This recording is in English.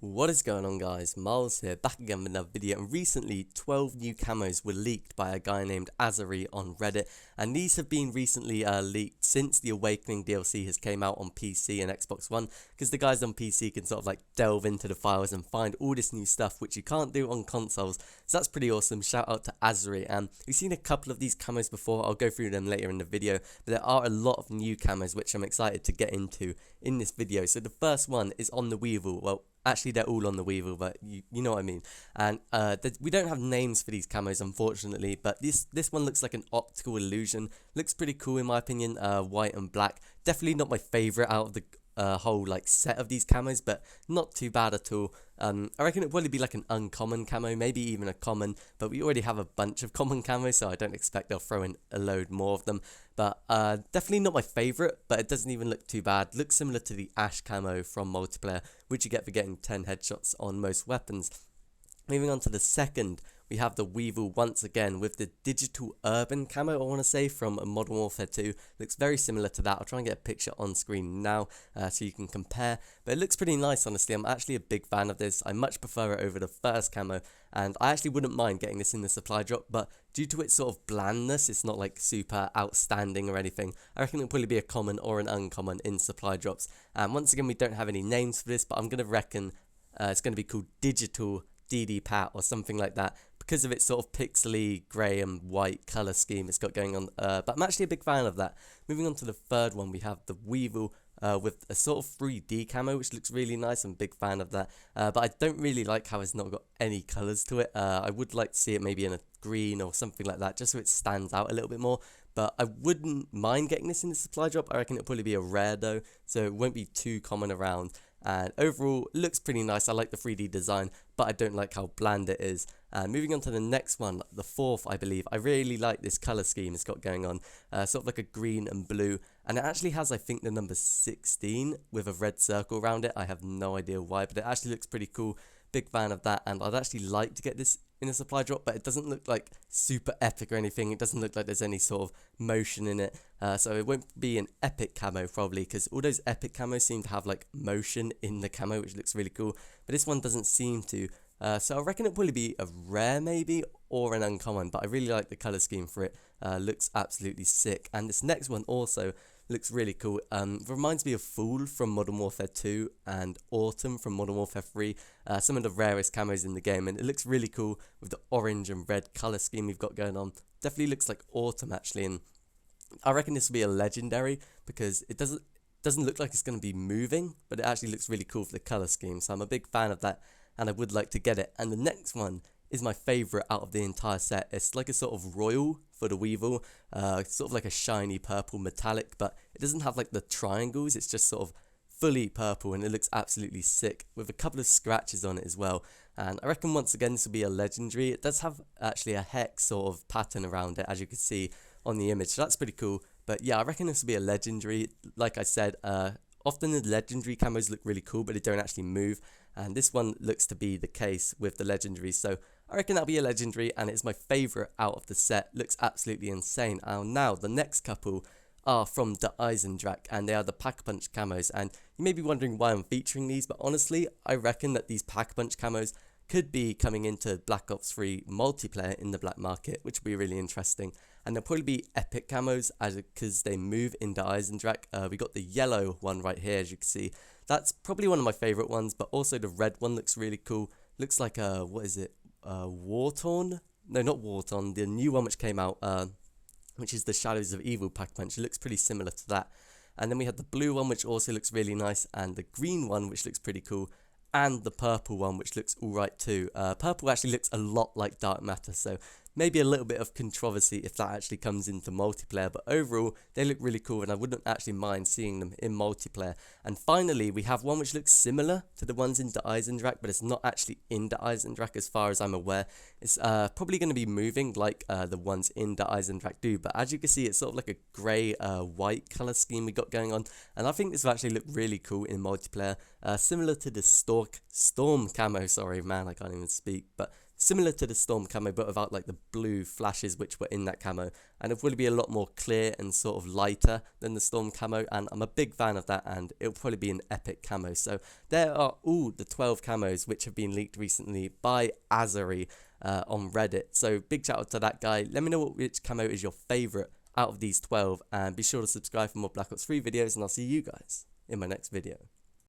What is going on, guys? Miles here, back again with another video, and recently 12 new camos were leaked by a guy named Azari on Reddit, and these have been recently leaked since the Awakening DLC has came out on PC and Xbox One, because the guys on PC can sort of like delve into the files and find all this new stuff which you can't do on consoles, so that's pretty awesome. Shout out to Azari. And we've seen a couple of these camos before, I'll go through them later in the video, but there are a lot of new camos which I'm excited to get into in this video. So the first one is on the Weevil. Well, actually, they're all on the Weevil, but you know what I mean. And we don't have names for these camos, unfortunately, but this one looks like an optical illusion. Looks pretty cool in my opinion, white and black. Definitely not my favorite out of the whole like set of these camos, but not too bad at all. I reckon it'd probably be like an uncommon camo, maybe even a common, but we already have a bunch of common camos, so I don't expect they'll throw in a load more of them. But definitely not my favorite, but it doesn't even look too bad. Looks similar to the Ash camo from multiplayer, which you get for getting 10 headshots on most weapons. Moving on to the second, we have the Weevil once again with the digital urban camo, I want to say, from Modern Warfare 2. Looks very similar to that. I'll try and get a picture on screen now so you can compare. But it looks pretty nice, honestly. I'm actually a big fan of this. I much prefer it over the first camo, and I actually wouldn't mind getting this in the supply drop, but due to its sort of blandness, it's not like super outstanding or anything. I reckon it'll probably be a common or an uncommon in supply drops. And once again, we don't have any names for this, but I'm going to reckon it's going to be called Digital DD Pat or something like that, because of its sort of pixely grey and white colour scheme it's got going on, but I'm actually a big fan of that. Moving on to the third one, we have the Weevil with a sort of 3D camo, which looks really nice. I'm a big fan of that, but I don't really like how it's not got any colours to it. I would like to see it maybe in a green or something like that, just so it stands out a little bit more, but I wouldn't mind getting this in the supply drop. I reckon it'll probably be a rare though, so it won't be too common around. And overall, it looks pretty nice. I like the 3D design, but I don't like how bland it is. And moving on to the next one, the fourth, I believe. I really like this colour scheme it's got going on, sort of like a green and blue. And it actually has, I think, the number 16 with a red circle around it. I have no idea why, but it actually looks pretty cool. Big fan of that, and I'd actually like to get this in a supply drop, but it doesn't look like super epic or anything. It doesn't look like there's any sort of motion in it, so it won't be an epic camo probably, because all those epic camos seem to have like motion in the camo, which looks really cool, but this one doesn't seem to. So I reckon it'll probably be a rare maybe, or an uncommon, but I really like the colour scheme for it. Looks absolutely sick. And this next one also looks really cool. Reminds me of Fool from Modern Warfare 2 and Autumn from Modern Warfare 3. Some of the rarest camos in the game, and it looks really cool with the orange and red colour scheme we've got going on. Definitely looks like Autumn actually, and I reckon this will be a legendary, because it doesn't look like it's going to be moving, but it actually looks really cool for the colour scheme, so I'm a big fan of that, and I would like to get it. And the next one is my favourite out of the entire set. It's like a sort of royal for the Weevil, sort of like a shiny purple metallic, but it doesn't have like the triangles, it's just sort of fully purple, and it looks absolutely sick with a couple of scratches on it as well. And I reckon once again this will be a legendary. It does have actually a hex sort of pattern around it, as you can see on the image, so that's pretty cool. But yeah, I reckon this will be a legendary. Like I said, often the legendary camos look really cool, but they don't actually move, and this one looks to be the case with the legendary, so I reckon that'll be a legendary, and it's my favourite out of the set. Looks absolutely insane. Now the next couple are from the Eisendrache, and they are the Pack-a-Punch camos, and you may be wondering why I'm featuring these, but honestly, I reckon that these Pack-a-Punch camos could be coming into Black Ops 3 multiplayer in the black market, which would be really interesting. And they'll probably be epic camos, because they move in the Eisendrache. We got the yellow one right here, as you can see. That's probably one of my favourite ones, but also the red one looks really cool. Looks like a, what is it, Wartorn? No, not Wartorn, the new one which came out, which is the Shadows of Evil Pack-a-Punch. It looks pretty similar to that. And then we have the blue one, which also looks really nice, and the green one, which looks pretty cool, and the purple one, which looks alright too. Purple actually looks a lot like Dark Matter, so maybe a little bit of controversy if that actually comes into multiplayer, but overall they look really cool, and I wouldn't actually mind seeing them in multiplayer. And finally, we have one which looks similar to the ones in the Eisendrache, but it's not actually in the Eisendrache as far as I'm aware. It's probably going to be moving like the ones in the Eisendrache do, but as you can see, it's sort of like a grey white colour scheme we got going on, and I think this will actually look really cool in multiplayer, similar to the Storm camo. Sorry man, I can't even speak, but similar to the Storm camo, but without like the blue flashes which were in that camo, and it'll probably be a lot more clear and sort of lighter than the Storm camo, and I'm a big fan of that, and it'll probably be an epic camo. So there are all the 12 camos which have been leaked recently by Azari on Reddit. So big shout out to that guy. Let me know which camo is your favorite out of these 12, and be sure to subscribe for more Black Ops 3 videos, and I'll see you guys in my next video.